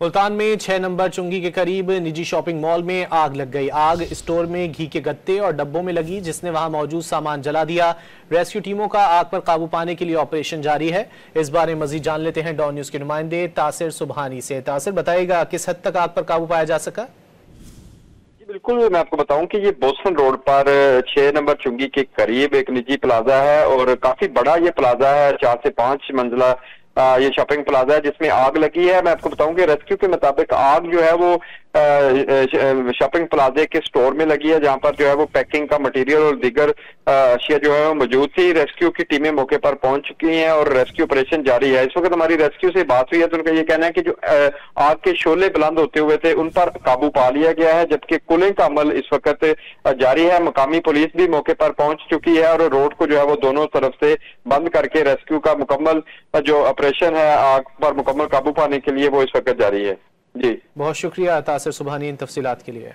मुल्तान में 6 नंबर चुंगी के करीब निजी शॉपिंग मॉल में आग लग गई। आग स्टोर में घी के गत्ते और डब्बों में लगी, जिसने वहां मौजूद सामान जला दिया। रेस्क्यू टीमों का आग पर काबू पाने के लिए ऑपरेशन जारी है। इस बारे में मजीद जान लेते हैं डॉन न्यूज के नुमाइंदे तासिर सुबहानी से। तासिर, बताइएगा किस हद तक आग पर काबू पाया जा सका? बिल्कुल, मैं आपको बताऊं कि ये बोस्टन रोड पर 6 नंबर चुंगी के करीब एक निजी प्लाजा है और काफी बड़ा ये प्लाजा है। 4 से 5 मंजिला ये शॉपिंग प्लाजा है जिसमें आग लगी है। मैं आपको बताऊं कि रेस्क्यू के मुताबिक आग जो है वो शॉपिंग प्लाजे के स्टोर में लगी है, जहां पर जो है वो पैकिंग का मटेरियल और दीगर अशिया जो है वो मौजूद थी। रेस्क्यू की टीमें मौके पर पहुंच चुकी हैं और रेस्क्यू ऑपरेशन जारी है। इस वक्त हमारी रेस्क्यू से बात हुई है तो उनका ये कहना है कि जो आग के शोले बुलंद होते हुए थे उन पर काबू पा लिया गया है, जबकि कूलिंग का अमल इस वक्त जारी है। मकामी पुलिस भी मौके पर पहुंच चुकी है और रोड को जो है वो दोनों तरफ से बंद करके रेस्क्यू का मुकम्मल जो ऑपरेशन है आग पर मुकम्मल काबू पाने के लिए वो इस वक्त जारी है। जी, बहुत शुक्रिया तासिर सुबहानी इन तफसीलात के लिए।